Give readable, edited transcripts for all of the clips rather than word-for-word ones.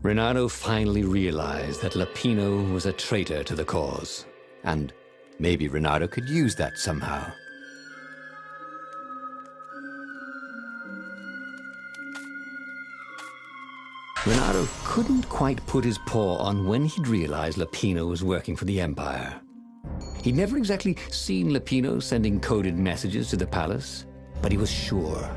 Renato finally realized that Lapino was a traitor to the cause. And maybe Renato could use that somehow. Renato couldn't quite put his paw on when he'd realized Lapino was working for the Empire. He'd never exactly seen Lapino sending coded messages to the palace, but he was sure.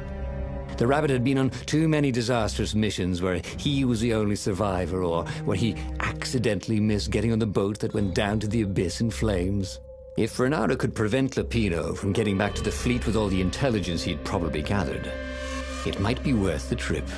The rabbit had been on too many disastrous missions where he was the only survivor, or where he accidentally missed getting on the boat that went down to the abyss in flames. If Renato could prevent Lapino from getting back to the fleet with all the intelligence he'd probably gathered, it might be worth the trip.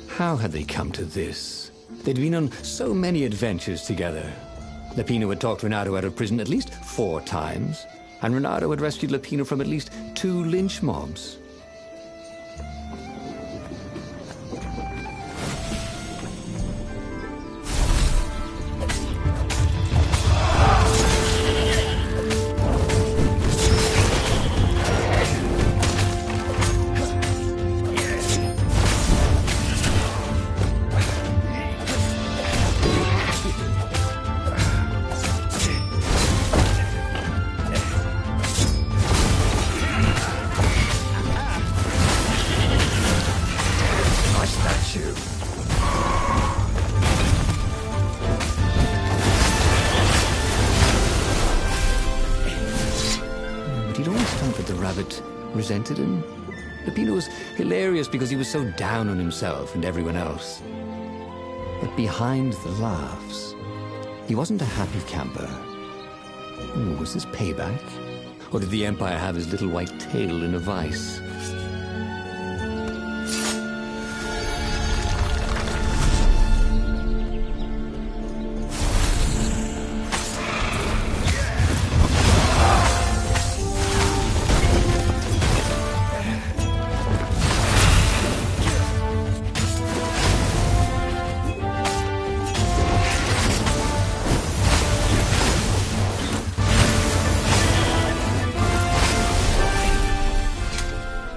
How had they come to this? They'd been on so many adventures together. Lapino had talked Renato out of prison at least 4 times, and Renato had rescued Lapino from at least 2 lynch mobs. Resented him. Lapino was hilarious because he was so down on himself and everyone else. But behind the laughs, he wasn't a happy camper. Ooh, was this payback? Or did the Empire have his little white tail in a vice?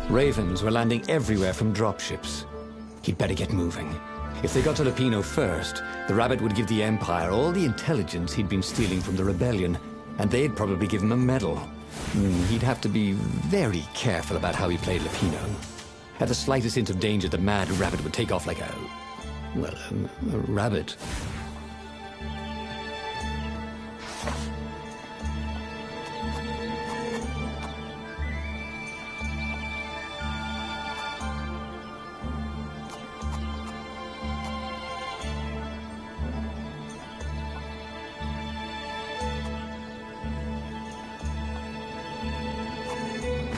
Ravens were landing everywhere from dropships. He'd better get moving. If they got to Lapino first, the rabbit would give the Empire all the intelligence he'd been stealing from the rebellion, and they'd probably give him a medal. He'd have to be very careful about how he played Lapino. At the slightest hint of danger, the mad rabbit would take off like a rabbit.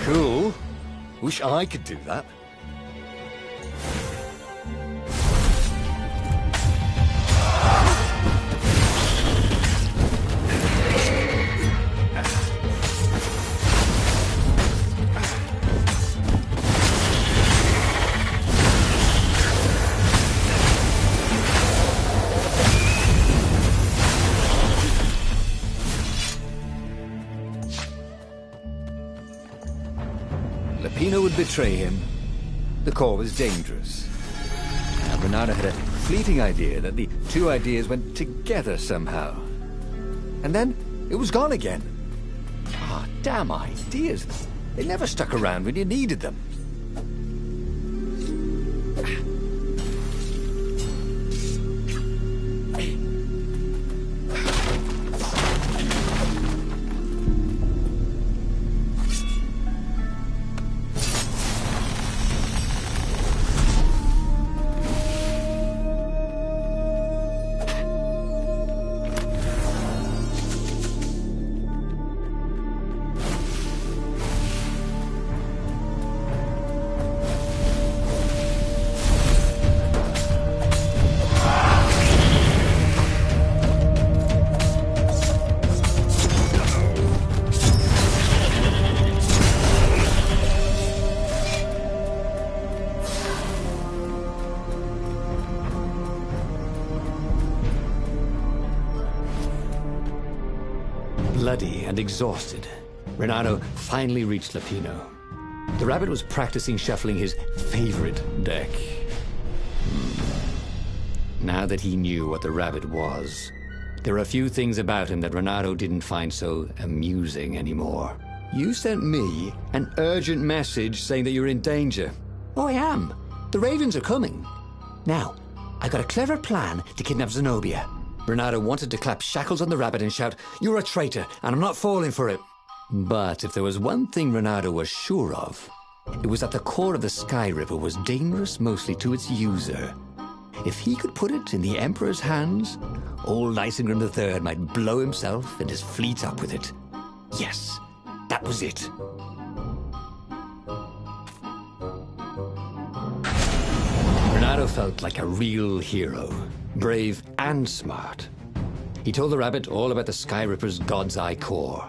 Cool. Wish I could do that. Lapino would betray him. The core was dangerous. And Renato had a fleeting idea that the 2 ideas went together somehow. And then it was gone again. Ah, damn ideas. They never stuck around when you needed them. Bloody and exhausted, Renato finally reached Lapino. The rabbit was practicing shuffling his favorite deck. Now that he knew what the rabbit was, there were a few things about him that Renato didn't find so amusing anymore. You sent me an urgent message saying that you're in danger. Oh, I am. The ravens are coming. Now, I got a clever plan to kidnap Zenobia. Renato wanted to clap shackles on the rabbit and shout, "You're a traitor, and I'm not falling for it." But if there was one thing Renato was sure of, it was that the core of the Sky Ripper was dangerous mostly to its user. If he could put it in the Emperor's hands, old Isengrim III might blow himself and his fleet up with it. Yes, that was it. Renato felt like a real hero, brave and smart. He told the rabbit all about the Sky Ripper's God's Eye core.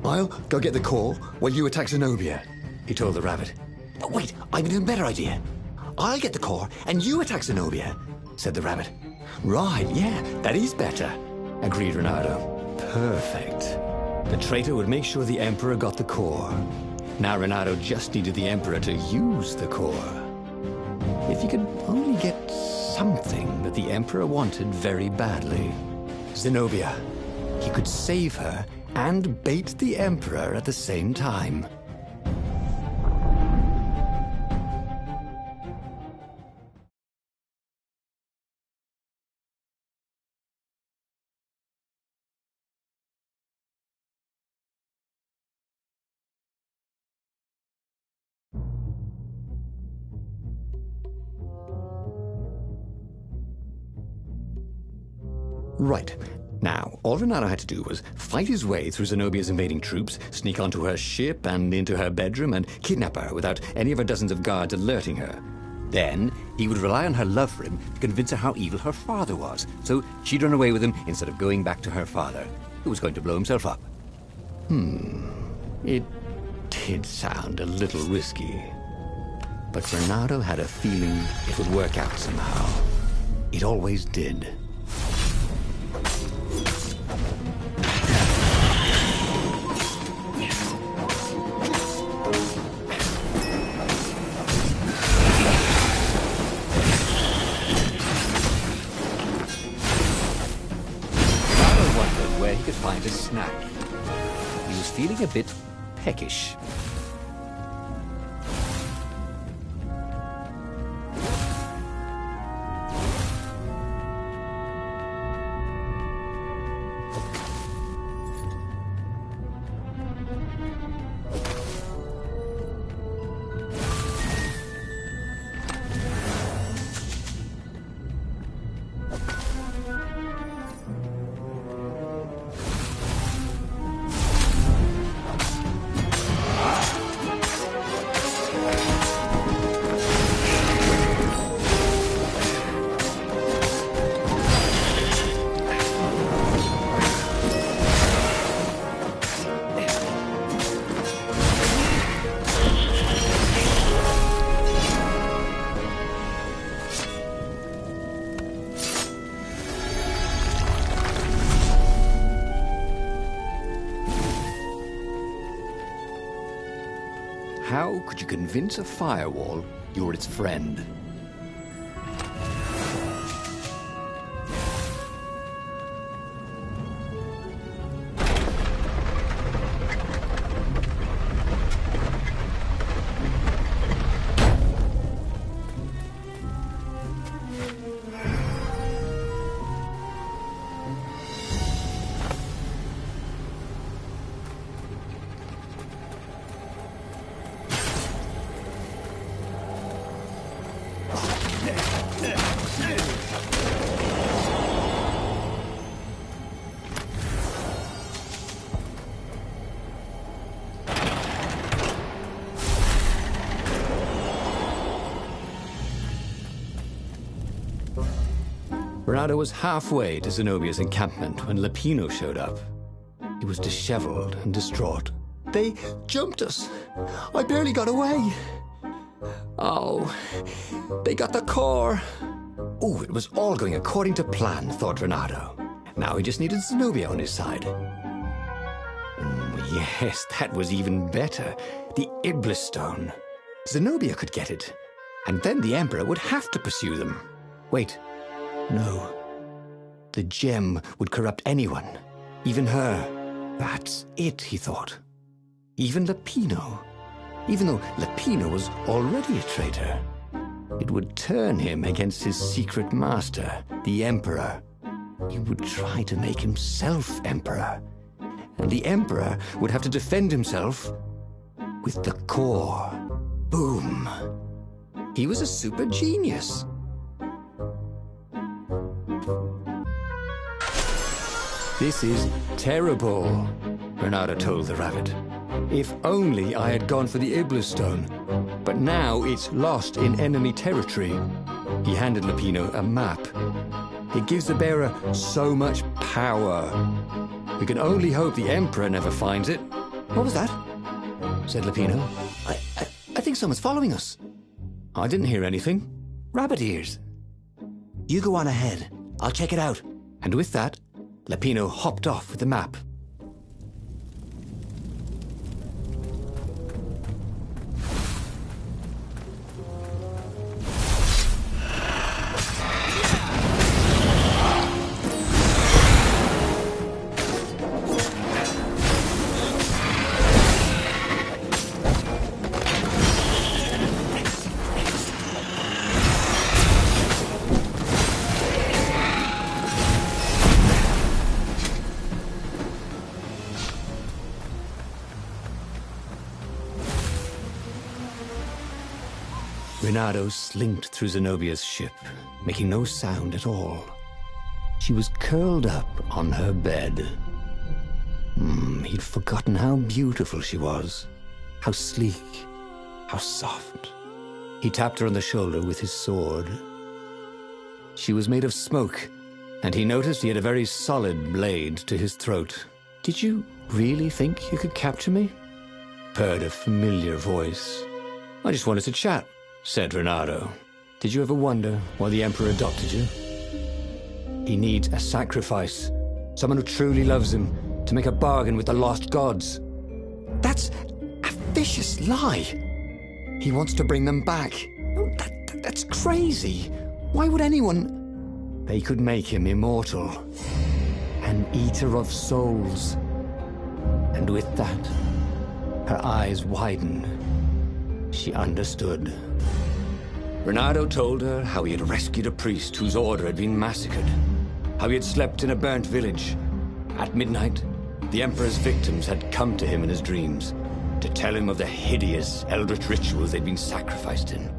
"I'll go get the core while you attack Zenobia," he told the rabbit. "But wait, I've an even better idea. I'll get the core and you attack Zenobia," said the rabbit. "Right, yeah, that is better," agreed Renato. Perfect. The traitor would make sure the Emperor got the core. Now Renato just needed the Emperor to use the core. If he could only get something that the Emperor wanted very badly. Zenobia. He could save her and bait the Emperor at the same time. Right. Now, all Renato had to do was fight his way through Zenobia's invading troops, sneak onto her ship and into her bedroom, and kidnap her without any of her dozens of guards alerting her. Then, he would rely on her love for him to convince her how evil her father was, so she'd run away with him instead of going back to her father, who was going to blow himself up. It did sound a little risky. But Renato had a feeling it would work out somehow. It always did. Find a snack. He was feeling a bit peckish. How could you convince a firewall you're its friend? Renato was halfway to Zenobia's encampment when Lapino showed up. He was disheveled and distraught. "They jumped us. I barely got away. Oh, they got the core." Oh, it was all going according to plan, thought Renato. Now he just needed Zenobia on his side. yes, that was even better. The Iblis stone. Zenobia could get it. And then the Emperor would have to pursue them. Wait. No. The gem would corrupt anyone. Even her. That's it, he thought. Even Lapino. Even though Lapino was already a traitor. It would turn him against his secret master, the Emperor. He would try to make himself Emperor. And the Emperor would have to defend himself with the core. Boom. He was a super genius. This is terrible, Bernardo told the rabbit. If only I had gone for the Iblis stone. But now it's lost in enemy territory. He handed Lapino a map. It gives the bearer so much power. We can only hope the Emperor never finds it. What was that? Said Lapino. I think someone's following us. I didn't hear anything. Rabbit ears. You go on ahead. I'll check it out. And with that, Lapino hopped off with the map. Bernardo slinked through Zenobia's ship, making no sound at all. She was curled up on her bed. He'd forgotten how beautiful she was, how sleek, how soft. He tapped her on the shoulder with his sword. She was made of smoke, and he noticed he had a very solid blade to his throat. Did you really think you could capture me? Heard a familiar voice. I just wanted to chat, said Bernardo. Did you ever wonder why the Emperor adopted you? He needs a sacrifice, someone who truly loves him, to make a bargain with the lost gods. That's a vicious lie. He wants to bring them back. That's crazy. Why would anyone... They could make him immortal, an eater of souls. And with that, her eyes widened. She understood. Bernardo told her how he had rescued a priest whose order had been massacred, how he had slept in a burnt village. At midnight, the Emperor's victims had come to him in his dreams to tell him of the hideous eldritch rituals they'd been sacrificed in.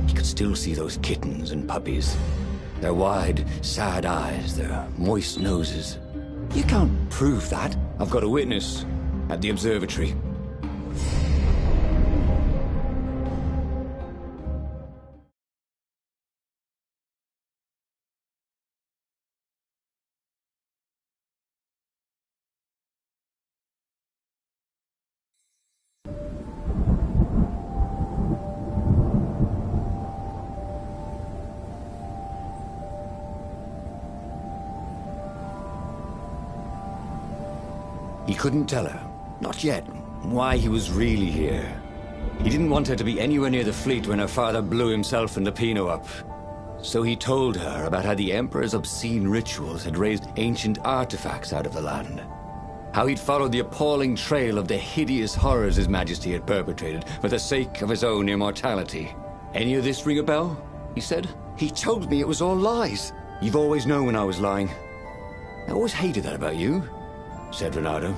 He could still see those kittens and puppies, their wide, sad eyes, their moist noses. You can't prove that. I've got a witness at the observatory. He couldn't tell her, not yet, why he was really here. He didn't want her to be anywhere near the fleet when her father blew himself and Lapino up. So he told her about how the Emperor's obscene rituals had raised ancient artifacts out of the land. How he'd followed the appalling trail of the hideous horrors His Majesty had perpetrated for the sake of his own immortality. Any of this ring a bell? He said. He told me it was all lies. You've always known when I was lying. I always hated that about you, said Bernardo.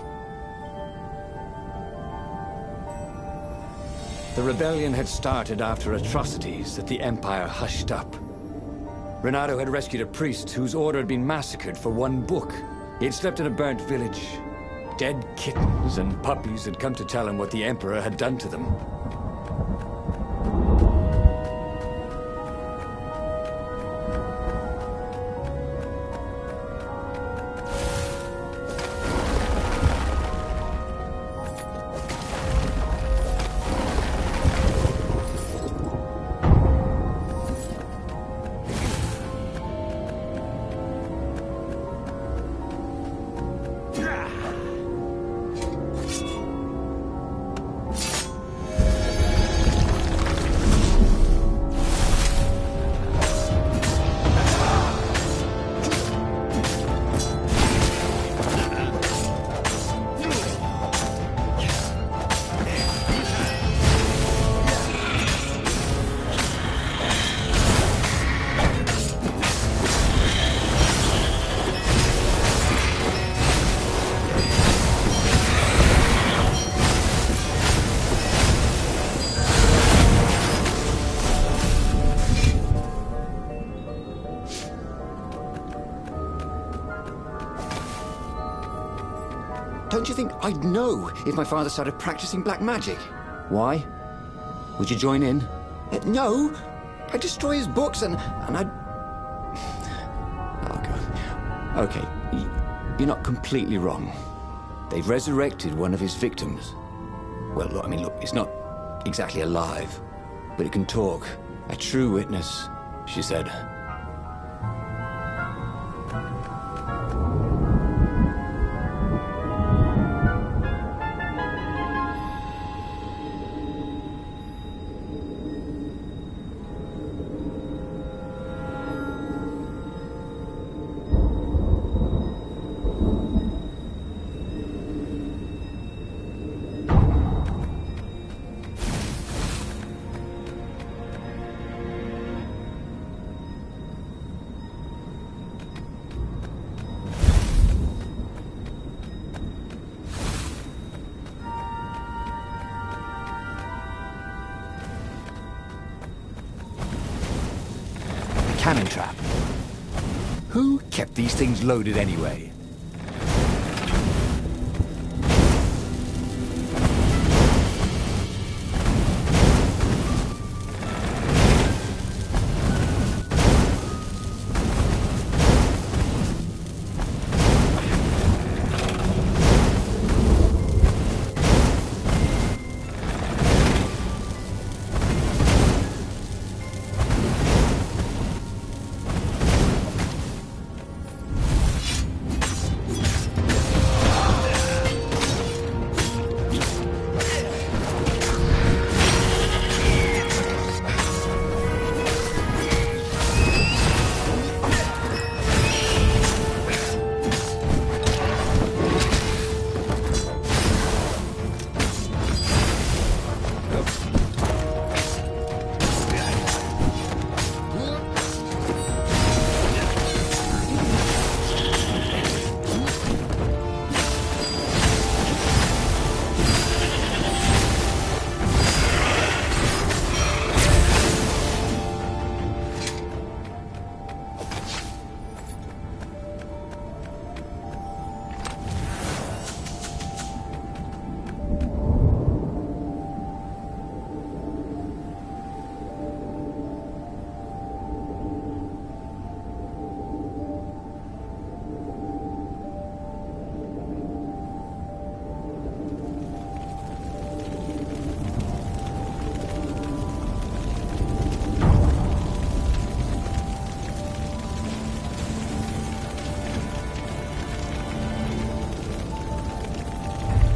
The rebellion had started after atrocities that the Empire hushed up. Bernardo had rescued a priest whose order had been massacred for one book. He had slept in a burnt village. Dead kittens and puppies had come to tell him what the Emperor had done to them. I'd know if my father started practicing black magic. Why? Would you join in? No. I'd destroy his books and I'd... Oh, God. Okay, you're not completely wrong. They've resurrected one of his victims. Well, look, I mean, look, it's not exactly alive, but it can talk. A true witness, she said. Cannon trap. Who kept these things loaded anyway?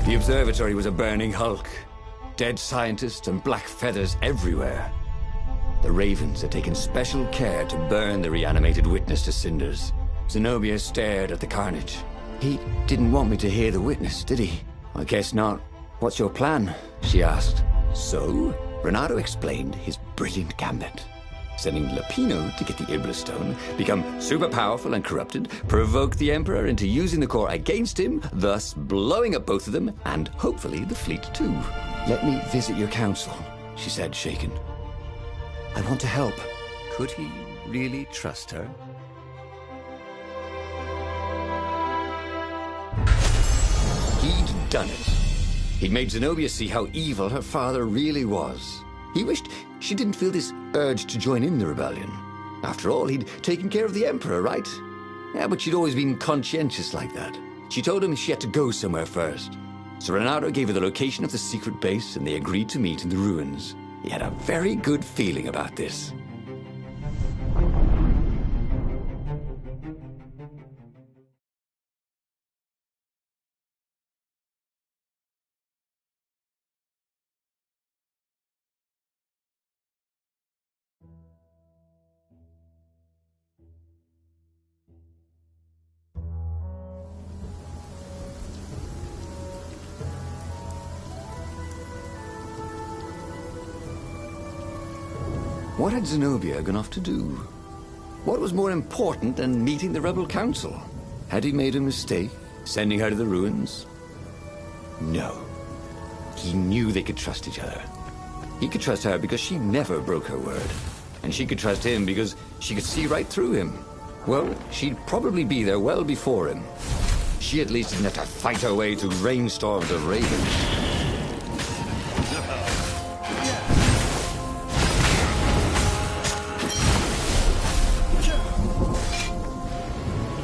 The observatory was a burning hulk. Dead scientists and black feathers everywhere. The Ravens had taken special care to burn the reanimated witness to cinders. Zenobia stared at the carnage. He didn't want me to hear the witness, did he? I guess not. What's your plan? She asked. So, Renato explained his brilliant gambit. Sending Lapino to get the Iblis Stone, become super powerful and corrupted, provoke the Emperor into using the core against him, thus blowing up both of them, and hopefully the fleet too. Let me visit your council, she said, shaken. I want to help. Could he really trust her? He'd done it. He'd made Zenobia see how evil her father really was. He wished she didn't feel this urge to join in the rebellion. After all, he'd taken care of the Emperor, right? Yeah, but she'd always been conscientious like that. She told him she had to go somewhere first. So Renato gave her the location of the secret base, and they agreed to meet in the ruins. He had a very good feeling about this. What had Zenobia gone off to do? What was more important than meeting the rebel council? Had he made a mistake, sending her to the ruins? No. He knew they could trust each other. He could trust her because she never broke her word. And she could trust him because she could see right through him. Well, she'd probably be there well before him. She at least didn't have to fight her way through rainstorms of ravens.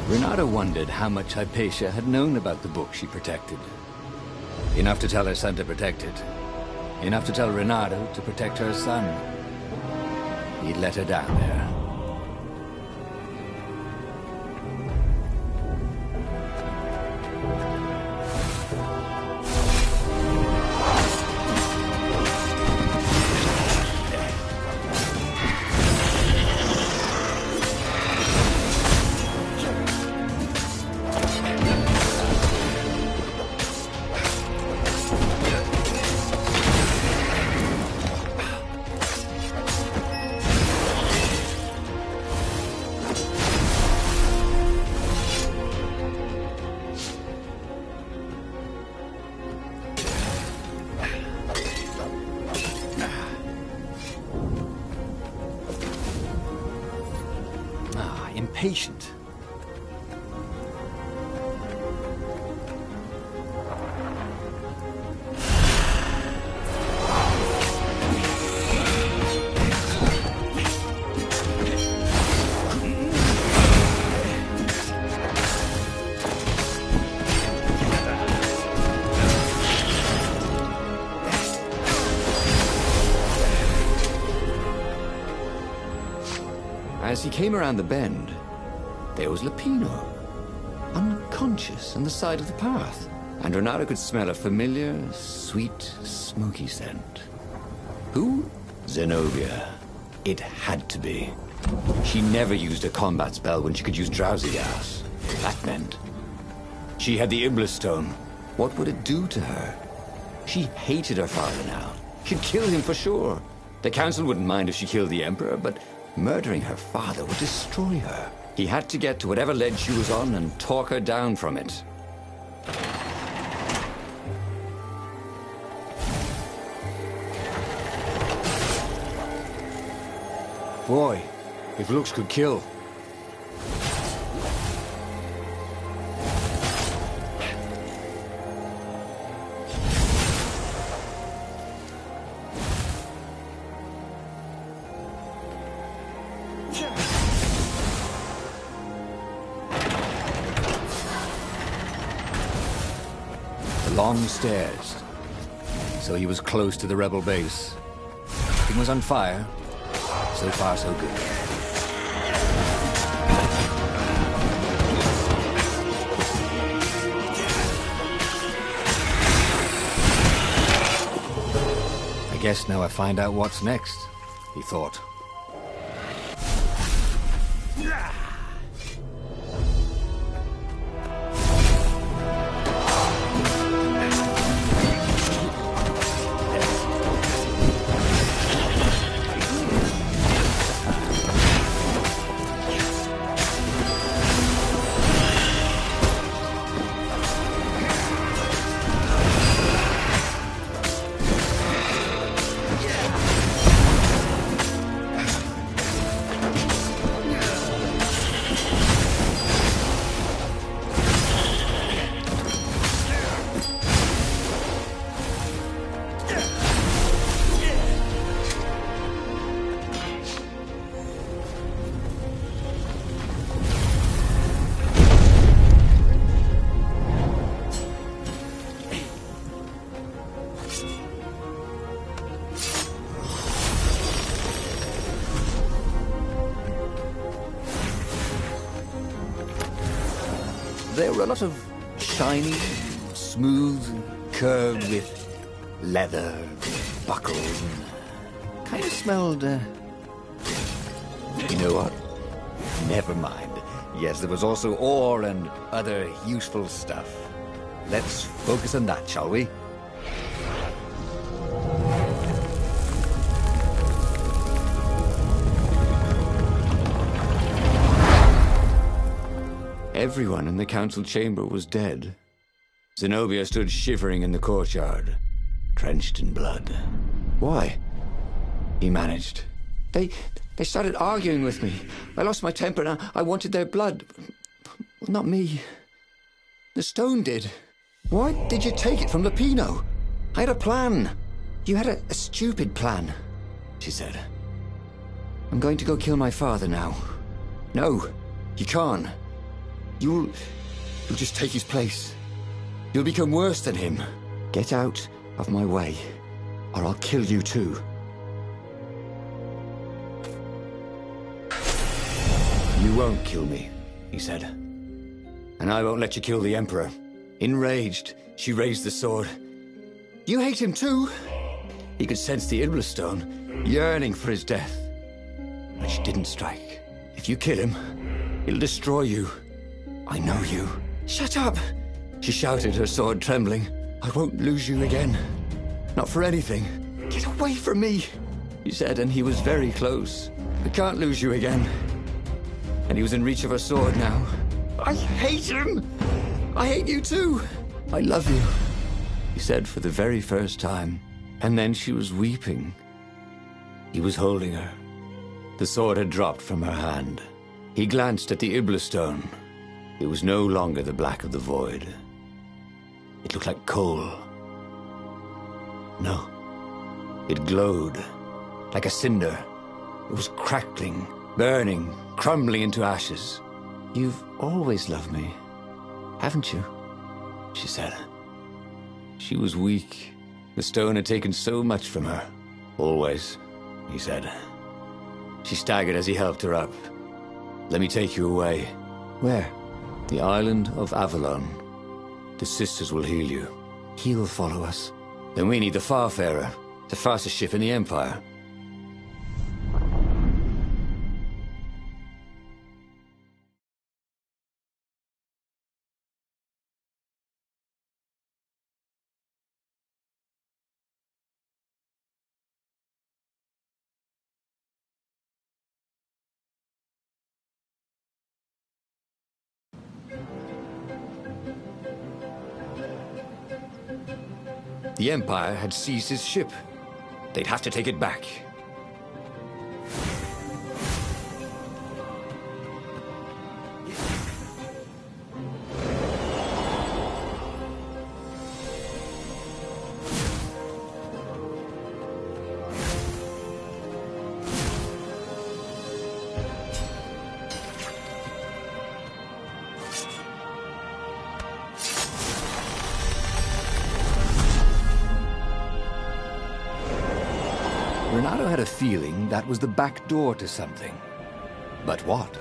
Renato wondered how much Hypatia had known about the book she protected. Enough to tell her son to protect it. Enough to tell Renato to protect her son. He'd let her down there. Impatient. As he came around the bend, there was Lupino, unconscious on the side of the path. And Renato could smell a familiar, sweet, smoky scent. Who? Zenobia. It had to be. She never used a combat spell when she could use drowsy gas. That meant she had the Iblis Stone. What would it do to her? She hated her father now. She'd kill him for sure. The council wouldn't mind if she killed the Emperor, but murdering her father would destroy her. He had to get to whatever ledge she was on and talk her down from it. Boy, if looks could kill. Long stairs. So he was close to the rebel base. Everything was on fire. So far, so good. I guess now I find out what's next, he thought. There were a lot of shiny, smooth, curved with leather, buckles, and kind of smelled, You know what? Never mind. Yes, there was also ore and other useful stuff. Let's focus on that, shall we? Everyone in the council chamber was dead. Zenobia stood shivering in the courtyard, drenched in blood. Why? He managed. They started arguing with me. I lost my temper and I wanted their blood. Well, not me. The stone did. Why did you take it from Lupino? I had a plan. You had a stupid plan, she said. I'm going to go kill my father now. No, you can't. You'll just take his place. You'll become worse than him. Get out of my way, or I'll kill you too. You won't kill me, he said. And I won't let you kill the Emperor. Enraged, she raised the sword. You hate him too? He could sense the Iblis stone, yearning for his death. But she didn't strike. If you kill him, he'll destroy you. I know you. Shut up! She shouted, her sword trembling. I won't lose you again. Not for anything. Get away from me, he said, and he was very close. I can't lose you again. And he was in reach of her sword now. I hate him! I hate you too! I love you, he said for the very first time. And then she was weeping. He was holding her. The sword had dropped from her hand. He glanced at the Iblis stone. It was no longer the black of the void. It looked like coal. No. It glowed, like a cinder. It was crackling, burning, crumbling into ashes. You've always loved me, haven't you? She said. She was weak. The stone had taken so much from her. Always, he said. She staggered as he helped her up. Let me take you away. Where? The island of Avalon. The sisters will heal you. He'll follow us. Then we need the Farfarer, the fastest ship in the Empire. The Empire had seized his ship. They'd have to take it back. Renato had a feeling that was the back door to something. But what?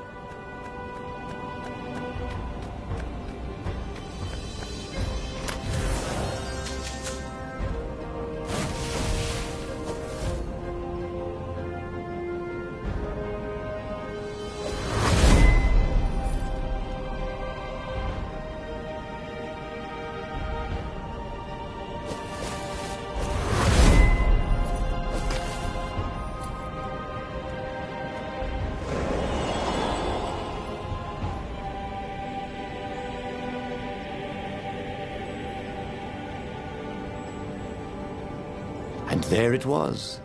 And there it was,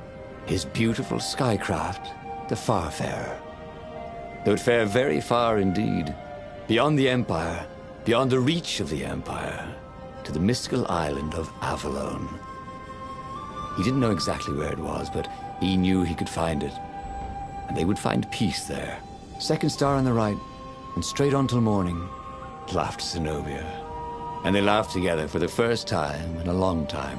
his beautiful skycraft, the Farfarer. They would fare very far indeed, beyond the Empire, beyond the reach of the Empire, to the mystical island of Avalon. He didn't know exactly where it was, but he knew he could find it. And they would find peace there. Second star on the right, and straight on till morning, laughed Zenobia. And they laughed together for the first time in a long time.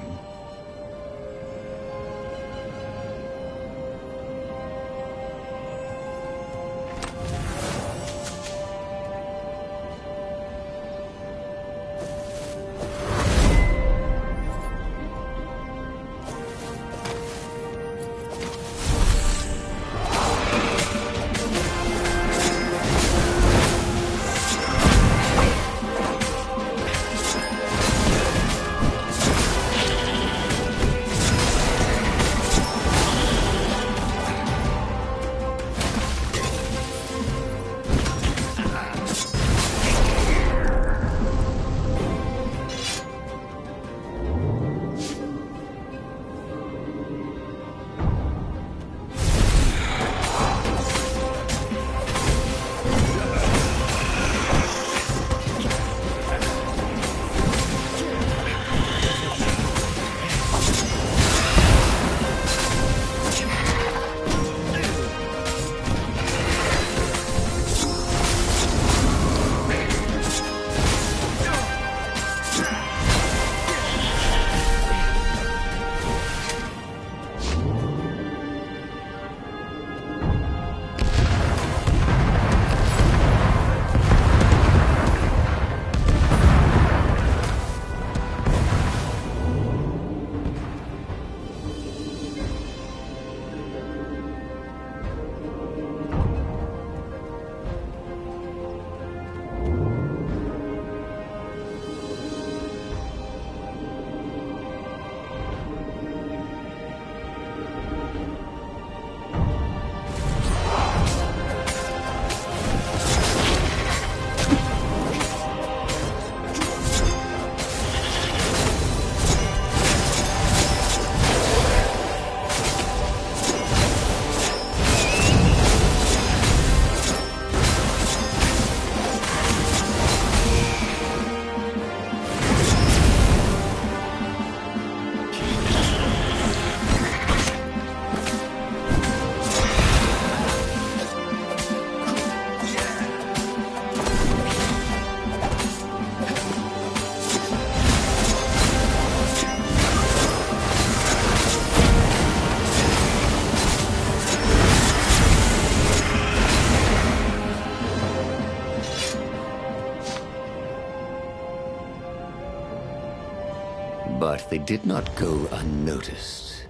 they did not go unnoticed.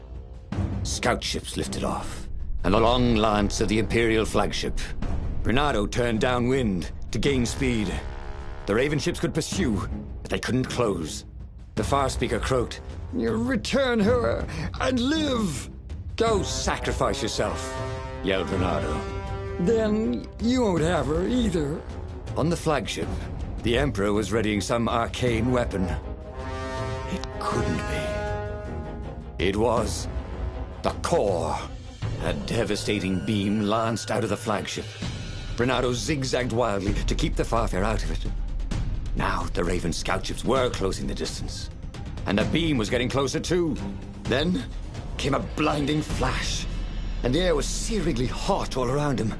Scout ships lifted off, and the long lance of the Imperial flagship. Bernardo turned downwind to gain speed. The Raven ships could pursue, but they couldn't close. The Farspeaker croaked, "You return her and live!" "Go sacrifice yourself," yelled Bernardo. "Then you won't have her either." On the flagship, the Emperor was readying some arcane weapon. It couldn't be. It was the core. A devastating beam lanced out of the flagship. Bernardo zigzagged wildly to keep the Farfair out of it. Now the Raven scout ships were closing the distance, and the beam was getting closer too. Then came a blinding flash, and the air was searingly hot all around him.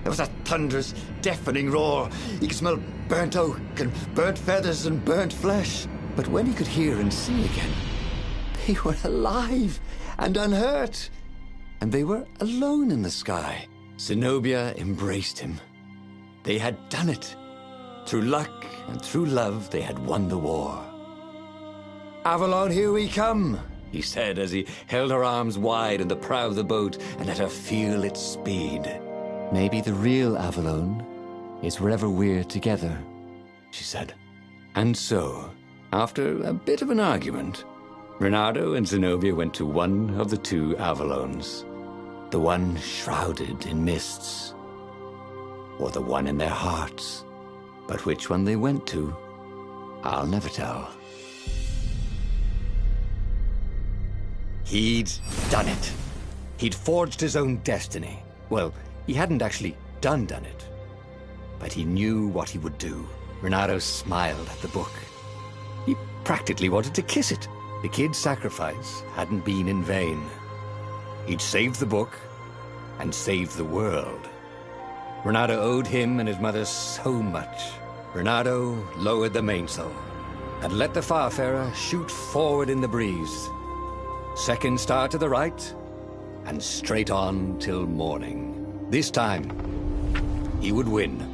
There was a thunderous, deafening roar. He could smell burnt oak and burnt feathers and burnt flesh. But when he could hear and see again, they were alive and unhurt, and they were alone in the sky. Zenobia embraced him. They had done it. Through luck and through love, they had won the war. "Avalon, here we come," he said as he held her arms wide in the prow of the boat and let her feel its speed. "Maybe the real Avalon is wherever we're together," she said. And so, after a bit of an argument, Bernardo and Zenobia went to one of the two Avalons. The one shrouded in mists, or the one in their hearts. But which one they went to, I'll never tell. He'd done it. He'd forged his own destiny. Well, he hadn't actually done it, but he knew what he would do. Bernardo smiled at the book. He practically wanted to kiss it. The kid's sacrifice hadn't been in vain. He'd saved the book and saved the world. Bernardo owed him and his mother so much. Bernardo lowered the mainsail and let the Farfarer shoot forward in the breeze. Second star to the right, and straight on till morning. This time, he would win.